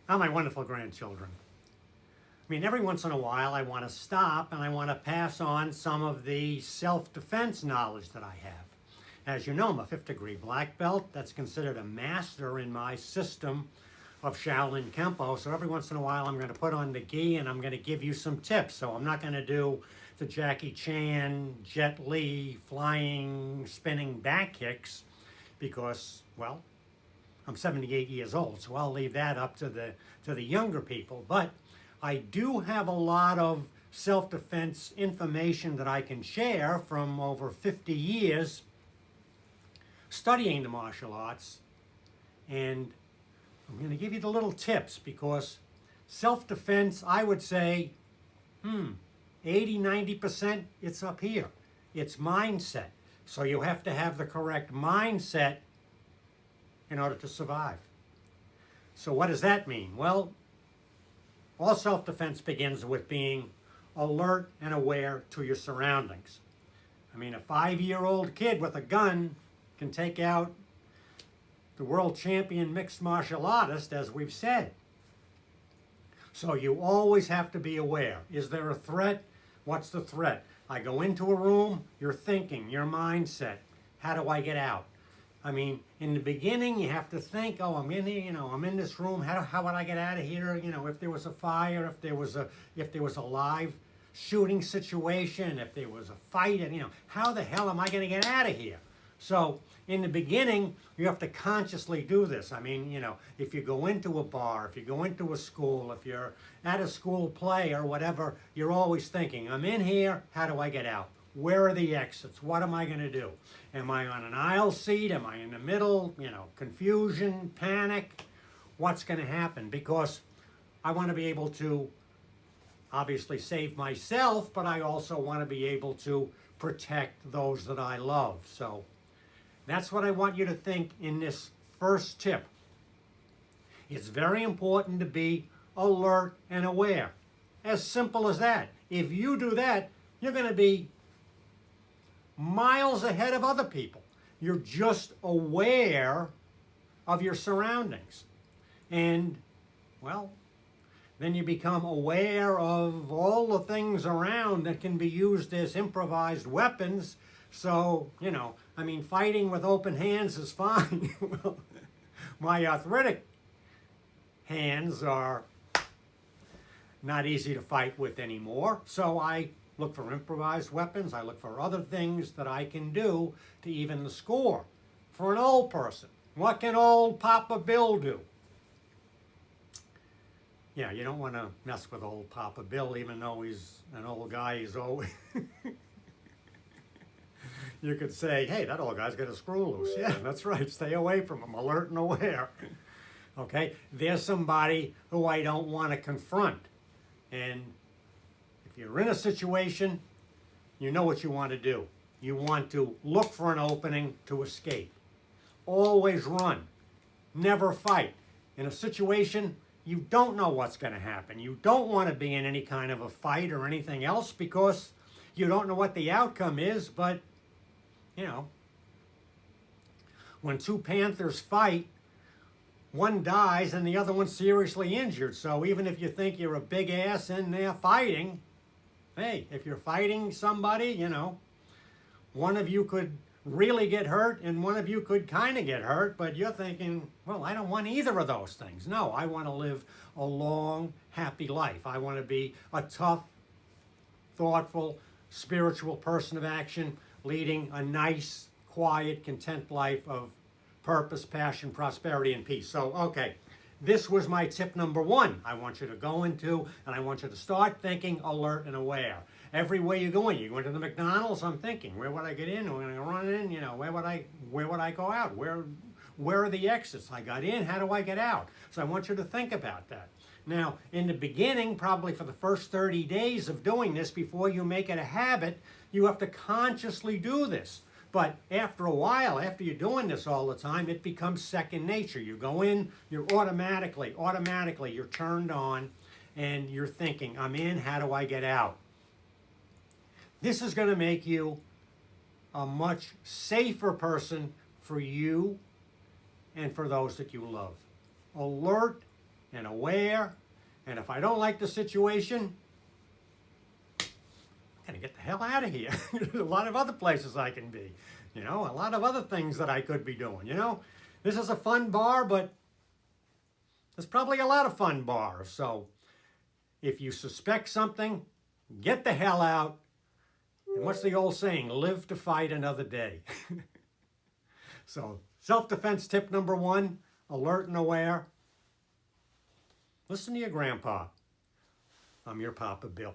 My wonderful grandchildren. I mean, every once in a while I want to stop and I want to pass on some of the self-defense knowledge that I have. As you know, I'm a fifth degree black belt. That's considered a master in my system of Shaolin Kempo. So every once in a while I'm going to put on the gi and I'm going to give you some tips. So I'm not going to do the Jackie Chan, Jet Li, flying, spinning back kicks because, well, I'm 78 years old, so I'll leave that up to the younger people. But I do have a lot of self-defense information that I can share from over 50 years studying the martial arts. And I'm going to give you the little tips because self-defense, I would say, 80-90%, it's up here. It's mindset. So you have to have the correct mindset in order to survive. So what does that mean? Well, all self-defense begins with being alert and aware to your surroundings. I mean, a 5-year-old kid with a gun can take out the world champion mixed martial artist, as we've said. So you always have to be aware. Is there a threat? What's the threat? I go into a room, you're thinking, your mindset. How do I get out? I mean, in the beginning, you have to think, oh, I'm in here, I'm in this room. How would I get out of here? If there was a fire, if there was a live shooting situation, if there was a fight, and how the hell am I going to get out of here? So in the beginning, you have to consciously do this. I mean, if you go into a bar, if you go into a school, if you're at a school play or whatever, you're always thinking, I'm in here, how do I get out? Where are the exits? What am I going to do? Am I on an aisle seat? Am I in the middle? Confusion, panic. What's going to happen? Because I want to be able to obviously save myself, but I also want to be able to protect those that I love. So that's what I want you to think in this first tip. It's very important to be alert and aware. As simple as that. If you do that, you're going to be miles ahead of other people. You're just aware of your surroundings. And, well, then you become aware of all the things around that can be used as improvised weapons. So, fighting with open hands is fine. Well, my arthritic hands are not easy to fight with anymore. So I look for improvised weapons. I look for other things that I can do to even the score. For an old person, what can old Papa Bill do? Yeah, you don't want to mess with old Papa Bill, even though he's an old guy. He's always... You could say, hey, that old guy's got a screw loose. Yeah, that's right. Stay away from him, alert and aware. Okay? There's somebody who I don't want to confront. And if you're in a situation, you know what you want to do. You want to look for an opening to escape. Always run. Never fight. In a situation, you don't know what's going to happen. You don't want to be in any kind of a fight or anything else because you don't know what the outcome is, but, when two panthers fight, one dies and the other one's seriously injured. So even if you think you're a big ass in there fighting, hey, if you're fighting somebody, one of you could really get hurt and one of you could kind of get hurt, but you're thinking, well, I don't want either of those things. No, I want to live a long, happy life. I want to be a tough, thoughtful, spiritual person of action, leading a nice, quiet, content life of purpose, passion, prosperity, and peace. So, okay, this was my tip number one. I want you to go into, and I want you to start thinking alert and aware. Everywhere you go in, you go into the McDonald's, I'm thinking, where would I get in? When I run in, where would I go out? Where are the exits? I got in, how do I get out? So I want you to think about that. Now, in the beginning, probably for the first 30 days of doing this, before you make it a habit, you have to consciously do this. But after a while, after you're doing this all the time, it becomes second nature. You go in, you're automatically, you're turned on, and you're thinking, I'm in, how do I get out? This is going to make you a much safer person for you and for those that you love. Alert and and aware. And if I don't like the situation, I'm going to get the hell out of here. There's a lot of other places I can be. A lot of other things that I could be doing. This is a fun bar, but there's probably a lot of fun bars. So if you suspect something, get the hell out. And what's the old saying? Live to fight another day. So self-defense tip number 1, alert and aware. Listen to your grandpa. I'm your Papa Bill.